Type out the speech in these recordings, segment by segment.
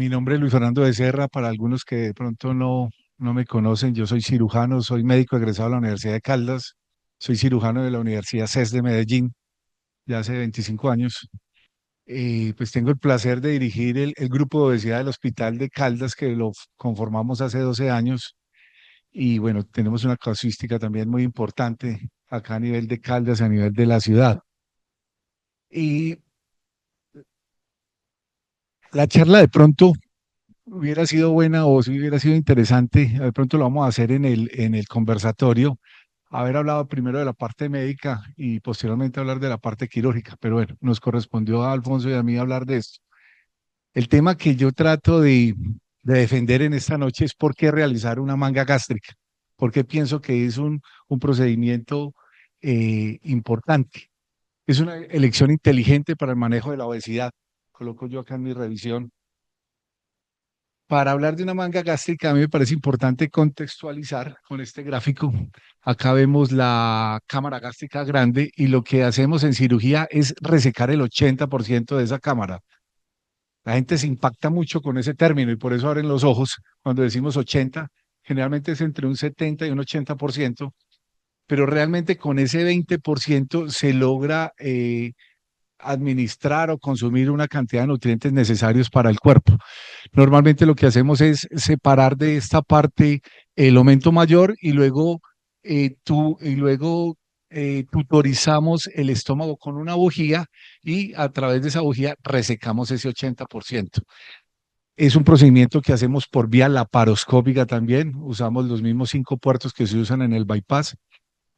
Mi nombre es Luis Fernando Becerra, para algunos que de pronto no me conocen, yo soy cirujano, soy médico egresado de la Universidad de Caldas, soy cirujano de la Universidad CES de Medellín, ya hace 25 años. Pues tengo el placer de dirigir el grupo de obesidad del Hospital de Caldas, que lo conformamos hace 12 años. Y bueno, tenemos una casuística también muy importante acá a nivel de Caldas, a nivel de la ciudad. Y la charla de pronto hubiera sido buena o si hubiera sido interesante, de pronto lo vamos a hacer en el conversatorio, haber hablado primero de la parte médica y posteriormente hablar de la parte quirúrgica, pero bueno, nos correspondió a Alfonso y a mí hablar de esto. El tema que yo trato de defender en esta noche es por qué realizar una manga gástrica, porque pienso que es un procedimiento importante, es una elección inteligente para el manejo de la obesidad. Coloco yo acá en mi revisión. Para hablar de una manga gástrica, a mí me parece importante contextualizar con este gráfico. Acá vemos la cámara gástrica grande y lo que hacemos en cirugía es resecar el 80% de esa cámara. La gente se impacta mucho con ese término y por eso abren los ojos cuando decimos 80. Generalmente es entre un 70 y un 80%, pero realmente con ese 20% se logra administrar o consumir una cantidad de nutrientes necesarios para el cuerpo. Normalmente lo que hacemos es separar de esta parte el aumento mayor y luego, tutorizamos el estómago con una bujía y a través de esa bujía resecamos ese 80%. Es un procedimiento que hacemos por vía laparoscópica también. Usamos los mismos 5 puertos que se usan en el bypass.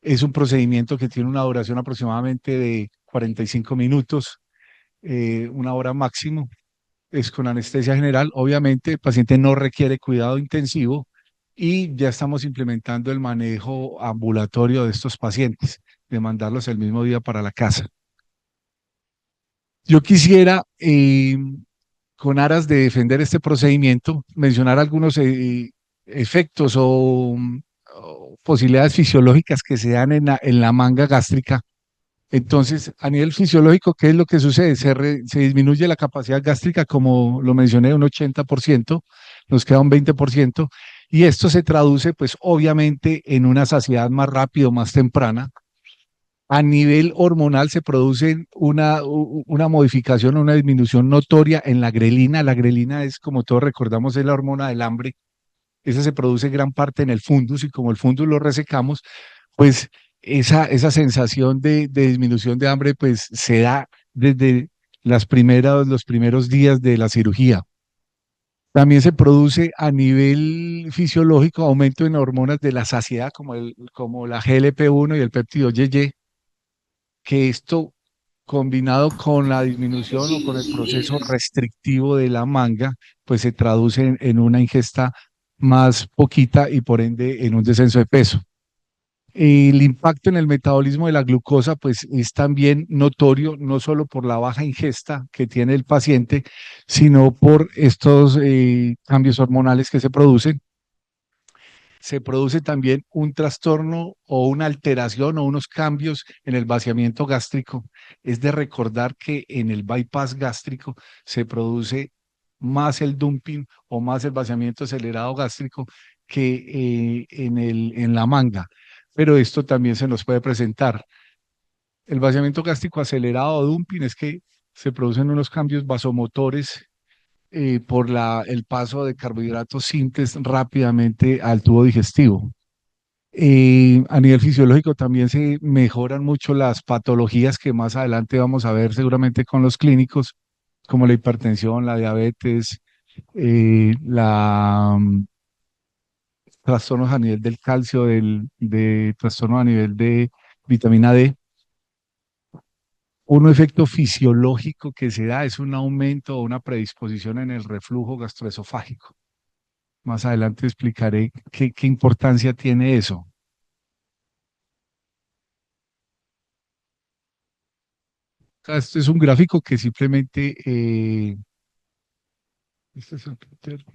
Es un procedimiento que tiene una duración aproximadamente de 45 minutos, 1 hora máximo. Es con anestesia general. Obviamente, el paciente no requiere cuidado intensivo y ya estamos implementando el manejo ambulatorio de estos pacientes, de mandarlos el mismo día para la casa. Yo quisiera, con aras de defender este procedimiento, mencionar algunos efectos o posibilidades fisiológicas que se dan en la manga gástrica. Entonces, a nivel fisiológico, ¿qué es lo que sucede? Se disminuye la capacidad gástrica, como lo mencioné, un 80%, nos queda un 20%, y esto se traduce, pues, obviamente, en una saciedad más rápida, más temprana. A nivel hormonal se produce una modificación, una disminución notoria en la grelina. La grelina es, como todos recordamos, es la hormona del hambre. Esa se produce gran parte en el fundus y como el fundus lo resecamos, pues esa sensación de disminución de hambre pues se da desde los primeros días de la cirugía. También se produce a nivel fisiológico aumento en hormonas de la saciedad como la GLP-1 y el péptido YY, que esto combinado con la disminución o con el proceso restrictivo de la manga, pues se traduce en una ingesta más poquita y por ende en un descenso de peso. El impacto en el metabolismo de la glucosa, pues es también notorio, no solo por la baja ingesta que tiene el paciente, sino por estos cambios hormonales que se producen. Se produce también un trastorno o una alteración o unos cambios en el vaciamiento gástrico. Es de recordar que en el bypass gástrico se produce más el dumping o más el vaciamiento acelerado gástrico que en la manga. Pero esto también se nos puede presentar. El vaciamiento gástrico acelerado o dumping es que se producen unos cambios vasomotores por el paso de carbohidratos simples rápidamente al tubo digestivo. A nivel fisiológico también se mejoran mucho las patologías que más adelante vamos a ver seguramente con los clínicos, como la hipertensión, la diabetes, la trastornos a nivel del calcio, de trastornos a nivel de vitamina D. Un efecto fisiológico que se da es un aumento o una predisposición en el reflujo gastroesofágico. Más adelante explicaré qué importancia tiene eso. Este es un gráfico que este es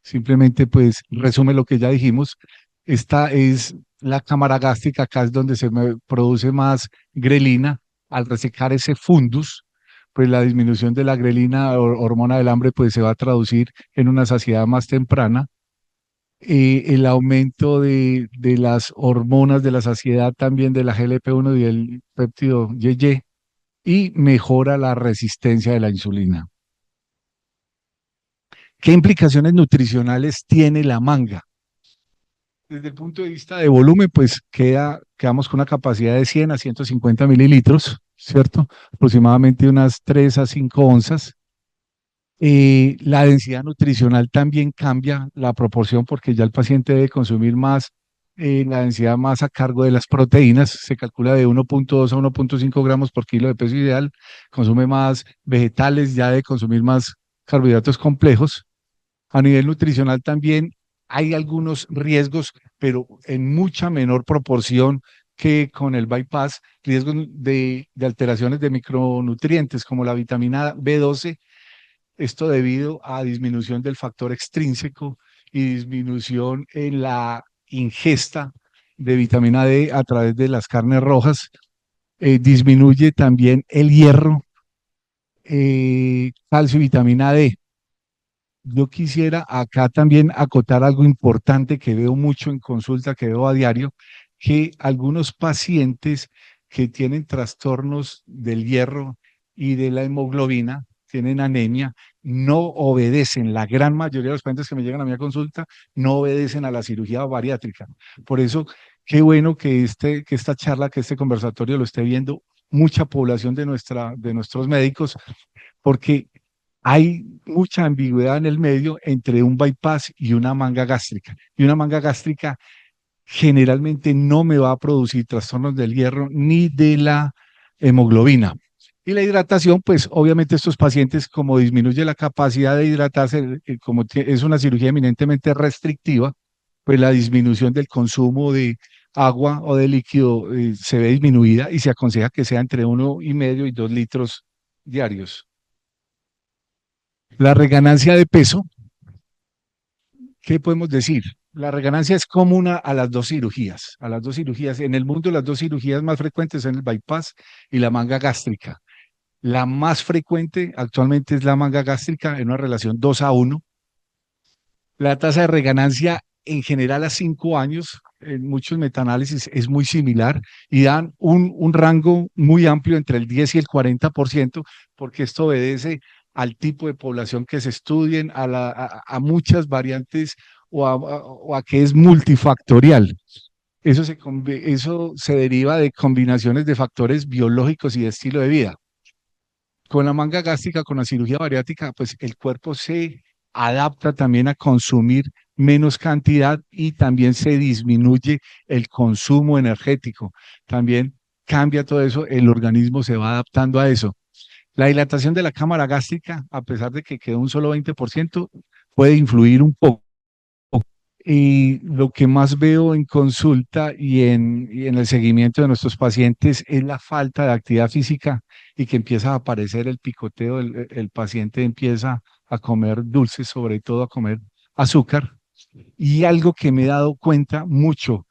simplemente pues resume lo que ya dijimos. Esta es la cámara gástrica, acá es donde se produce más grelina al resecar ese fundus, pues la disminución de la grelina, hormona del hambre, pues se va a traducir en una saciedad más temprana. El aumento de las hormonas de la saciedad, también de la GLP-1 y el péptido YY, y mejora la resistencia de la insulina. ¿Qué implicaciones nutricionales tiene la manga? Desde el punto de vista de volumen, pues quedamos con una capacidad de 100 a 150 mililitros, ¿cierto? Aproximadamente unas 3 a 5 onzas. La densidad nutricional también cambia la proporción porque ya el paciente debe consumir más, la densidad más a cargo de las proteínas, se calcula de 1,2 a 1,5 gramos por kilo de peso ideal, consume más vegetales, ya debe consumir más carbohidratos complejos. A nivel nutricional también hay algunos riesgos, pero en mucha menor proporción que con el bypass, riesgos de alteraciones de micronutrientes como la vitamina B12, esto debido a disminución del factor extrínseco y disminución en la ingesta de vitamina D a través de las carnes rojas. Disminuye también el hierro, calcio y vitamina D. Yo quisiera acá también acotar algo importante que veo mucho en consulta, que veo a diario, que algunos pacientes que tienen trastornos del hierro y de la hemoglobina, tienen anemia, no obedecen, la gran mayoría de los pacientes que me llegan a mi consulta no obedecen a la cirugía bariátrica. Por eso, qué bueno que, que esta charla, que este conversatorio lo esté viendo mucha población de nuestros médicos, porque hay mucha ambigüedad en el medio entre un bypass y una manga gástrica. Y una manga gástrica generalmente no me va a producir trastornos del hierro ni de la hemoglobina. Y la hidratación, pues obviamente estos pacientes, como disminuye la capacidad de hidratarse, como es una cirugía eminentemente restrictiva, pues la disminución del consumo de agua o de líquido se ve disminuida y se aconseja que sea entre 1,5 y 2 litros diarios. La reganancia de peso, ¿qué podemos decir? La reganancia es común a las dos cirugías. A las dos cirugías. En el mundo, las dos cirugías más frecuentes son el bypass y la manga gástrica. La más frecuente actualmente es la manga gástrica en una relación 2:1. La tasa de reganancia en general a 5 años, en muchos metaanálisis, es muy similar y dan un rango muy amplio entre el 10 y el 40%, porque esto obedece al tipo de población que se estudien, a muchas variantes o a que es multifactorial. Eso se deriva de combinaciones de factores biológicos y de estilo de vida. Con la manga gástrica, con la cirugía bariátrica, pues el cuerpo se adapta también a consumir menos cantidad y también se disminuye el consumo energético. También cambia todo eso, el organismo se va adaptando a eso. La dilatación de la cámara gástrica, a pesar de que quedó un solo 20%, puede influir un poco. Y lo que más veo en consulta y en el seguimiento de nuestros pacientes es la falta de actividad física y que empieza a aparecer el picoteo, el paciente empieza a comer dulces, sobre todo a comer azúcar. Y algo que me he dado cuenta mucho,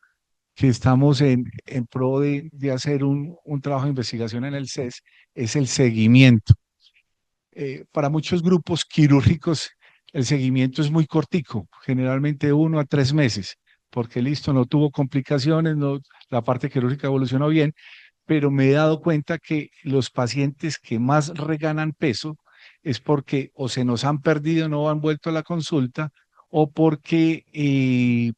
que estamos en pro de hacer un trabajo de investigación en el CES, es el seguimiento. Para muchos grupos quirúrgicos el seguimiento es muy cortico, generalmente 1 a 3 meses, porque listo, no tuvo complicaciones, no, la parte quirúrgica evolucionó bien, pero me he dado cuenta que los pacientes que más reganan peso es porque o se nos han perdido, no han vuelto a la consulta, o porque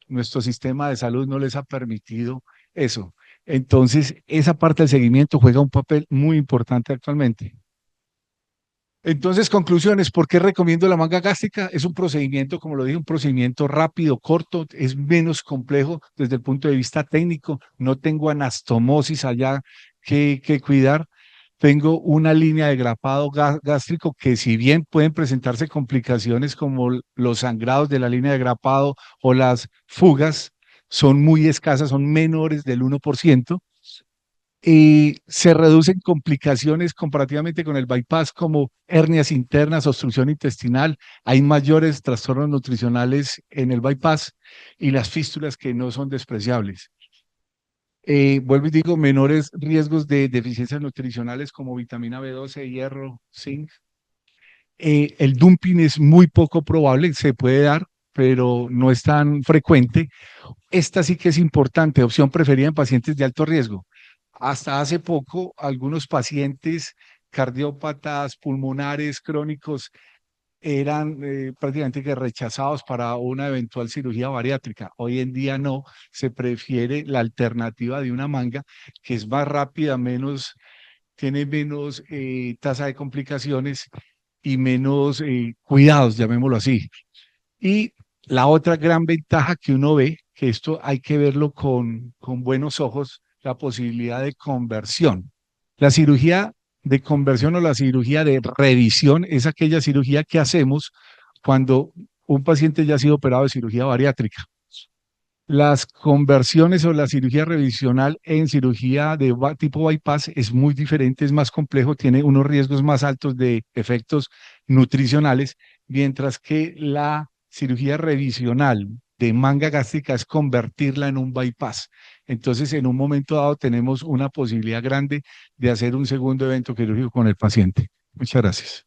nuestro sistema de salud no les ha permitido eso. Entonces, esa parte del seguimiento juega un papel muy importante actualmente. Entonces, conclusiones, ¿por qué recomiendo la manga gástrica? Es un procedimiento, como lo dije, un procedimiento rápido, corto, es menos complejo desde el punto de vista técnico. No tengo anastomosis allá que cuidar. Tengo una línea de grapado gástrico que si bien pueden presentarse complicaciones como los sangrados de la línea de grapado o las fugas, son muy escasas, son menores del 1%. Y se reducen complicaciones comparativamente con el bypass como hernias internas, obstrucción intestinal. Hay mayores trastornos nutricionales en el bypass y las fístulas que no son despreciables. Vuelvo y digo, menores riesgos de deficiencias nutricionales como vitamina B12, hierro, zinc. El dumping es muy poco probable, se puede dar, pero no es tan frecuente. Esta sí que es importante, opción preferida en pacientes de alto riesgo. Hasta hace poco, algunos pacientes cardiópatas, pulmonares, crónicos, eran prácticamente que rechazados para una eventual cirugía bariátrica. Hoy en día no, se prefiere la alternativa de una manga que es más rápida, tiene menos tasa de complicaciones y menos cuidados, llamémoslo así. Y la otra gran ventaja que uno ve, que esto hay que verlo con buenos ojos, la posibilidad de conversión. La cirugía de conversión o la cirugía de revisión es aquella cirugía que hacemos cuando un paciente ya ha sido operado de cirugía bariátrica. Las conversiones o la cirugía revisional en cirugía de tipo bypass es muy diferente, es más complejo, tiene unos riesgos más altos de efectos nutricionales, mientras que la cirugía revisional de manga gástrica es convertirla en un bypass. Entonces, en un momento dado tenemos una posibilidad grande de hacer un segundo evento quirúrgico con el paciente. Muchas gracias.